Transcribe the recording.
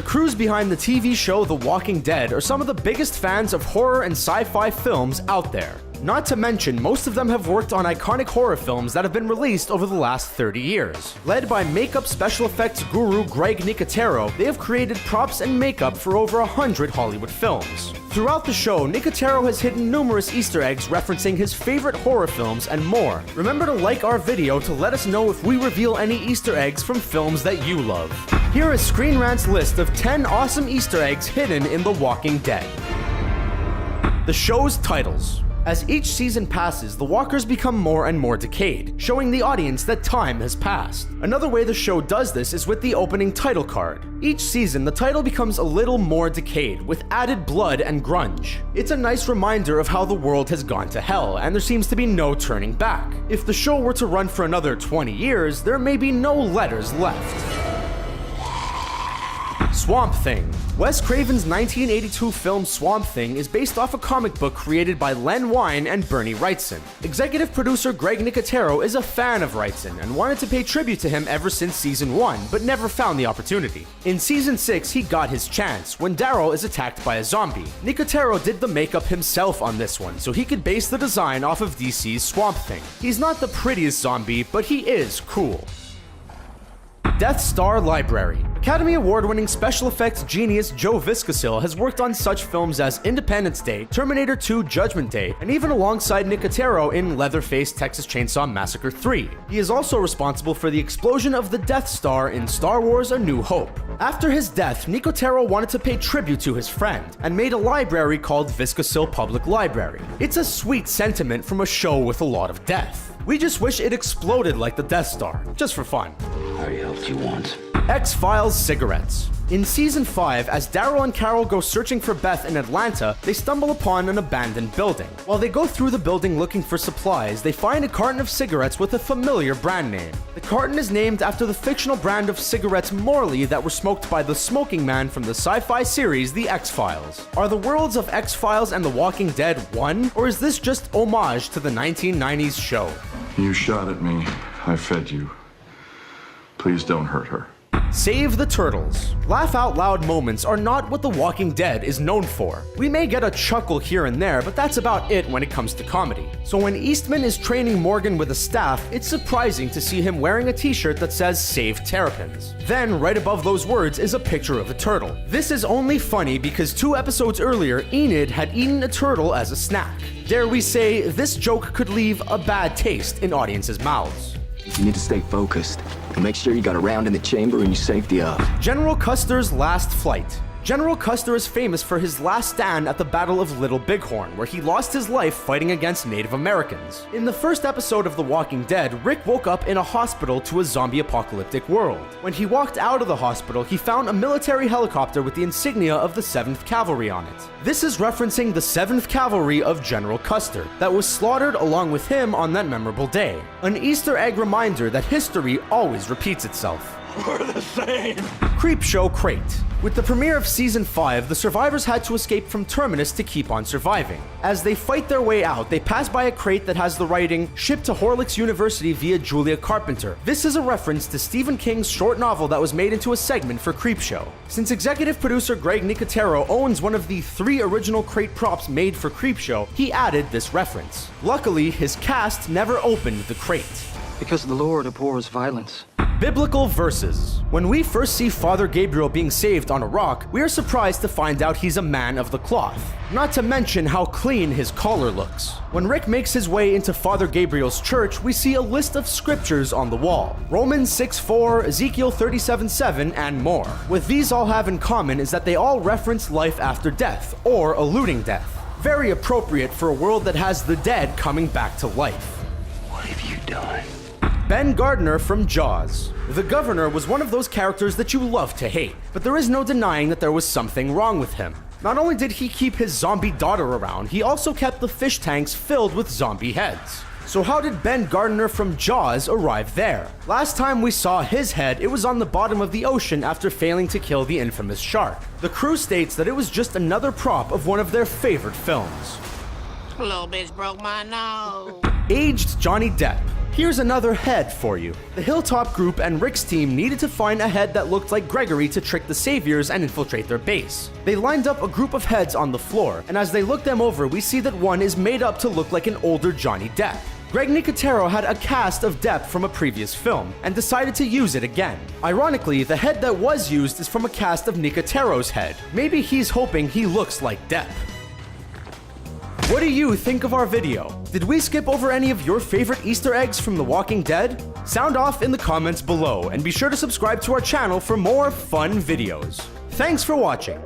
crews behind the TV show The Walking Dead are some of the biggest fans of horror and sci-fi films out there. Not to mention, most of them have worked on iconic horror films that have been released over the last 30 years. Led by makeup special effects guru Greg Nicotero, they have created props and makeup for over 100 Hollywood films. Throughout the show, Nicotero has hidden numerous Easter eggs referencing his favorite horror films and more. Remember to like our video to let us know if we reveal any Easter eggs from films that you love. Here is Screen Rant's list of 10 awesome Easter eggs hidden in The Walking Dead. The show's titles. As each season passes, the walkers become more and more decayed, showing the audience that time has passed. Another way the show does this is with the opening title card. Each season, the title becomes a little more decayed, with added blood and grunge. It's a nice reminder of how the world has gone to hell, and there seems to be no turning back. If the show were to run for another 20 years, there may be no letters left. Swamp Thing. Wes Craven's 1982 film Swamp Thing is based off a comic book created by Len Wein and Bernie Wrightson. Executive producer Greg Nicotero is a fan of Wrightson and wanted to pay tribute to him ever since season 1, but never found the opportunity. In season 6, he got his chance, when Daryl is attacked by a zombie. Nicotero did the makeup himself on this one, so he could base the design off of DC's Swamp Thing. He's not the prettiest zombie, but he is cool. Death Star Library. Academy Award-winning special effects genius Joe Viscasil has worked on such films as Independence Day, Terminator 2 Judgment Day, and even alongside Nicotero in Leatherface Texas Chainsaw Massacre 3. He is also responsible for the explosion of the Death Star in Star Wars A New Hope. After his death, Nicotero wanted to pay tribute to his friend, and made a library called Viscasil Public Library. It's a sweet sentiment from a show with a lot of death. We just wish it exploded like the Death Star, just for fun. I helped you once. X-Files cigarettes. In season 5, as Daryl and Carol go searching for Beth in Atlanta, they stumble upon an abandoned building. While they go through the building looking for supplies, they find a carton of cigarettes with a familiar brand name. The carton is named after the fictional brand of cigarettes Morley that were smoked by the smoking man from the sci-fi series The X-Files. Are the worlds of X-Files and The Walking Dead one, or is this just homage to the 1990s show? You shot at me. I fed you. Please don't hurt her. Save the turtles. Laugh out loud moments are not what The Walking Dead is known for. We may get a chuckle here and there, but that's about it when it comes to comedy. So when Eastman is training Morgan with a staff, it's surprising to see him wearing a t-shirt that says Save Terrapins. Then, right above those words is a picture of a turtle. This is only funny because 2 episodes earlier, Enid had eaten a turtle as a snack. Dare we say, this joke could leave a bad taste in audiences' mouths. You need to stay focused and make sure you got a round in the chamber and your safety up. General Custer's last flight. General Custer is famous for his last stand at the Battle of Little Bighorn, where he lost his life fighting against Native Americans. In the first episode of The Walking Dead, Rick woke up in a hospital to a zombie apocalyptic world. When he walked out of the hospital, he found a military helicopter with the insignia of the 7th Cavalry on it. This is referencing the 7th Cavalry of General Custer, that was slaughtered along with him on that memorable day. An Easter egg reminder that history always repeats itself. We're the same. Creepshow Crate. With the premiere of Season 5, the survivors had to escape from Terminus to keep on surviving. As they fight their way out, they pass by a crate that has the writing, "Shipped to Horlicks University via Julia Carpenter." This is a reference to Stephen King's short novel that was made into a segment for Creepshow. Since executive producer Greg Nicotero owns one of the 3 original crate props made for Creepshow, he added this reference. Luckily, his cast never opened the crate. Because the Lord abhors violence. Biblical verses. When we first see Father Gabriel being saved on a rock, we are surprised to find out he's a man of the cloth. Not to mention how clean his collar looks. When Rick makes his way into Father Gabriel's church, we see a list of scriptures on the wall. Romans 6:4, Ezekiel 37:7, and more. What these all have in common is that they all reference life after death, or eluding death. Very appropriate for a world that has the dead coming back to life. What have you done? Ben Gardner from Jaws. The governor was one of those characters that you love to hate, but there is no denying that there was something wrong with him. Not only did he keep his zombie daughter around, he also kept the fish tanks filled with zombie heads. So how did Ben Gardner from Jaws arrive there? Last time we saw his head, it was on the bottom of the ocean after failing to kill the infamous shark. The crew states that it was just another prop of one of their favorite films. Little bitch broke my nose. Aged Johnny Depp. Here's another head for you. The Hilltop group and Rick's team needed to find a head that looked like Gregory to trick the Saviors and infiltrate their base. They lined up a group of heads on the floor, and as they look them over, we see that one is made up to look like an older Johnny Depp. Greg Nicotero had a cast of Depp from a previous film, and decided to use it again. Ironically, the head that was used is from a cast of Nicotero's head. Maybe he's hoping he looks like Depp. What do you think of our video? Did we skip over any of your favorite Easter eggs from The Walking Dead? Sound off in the comments below, and be sure to subscribe to our channel for more fun videos. Thanks for watching.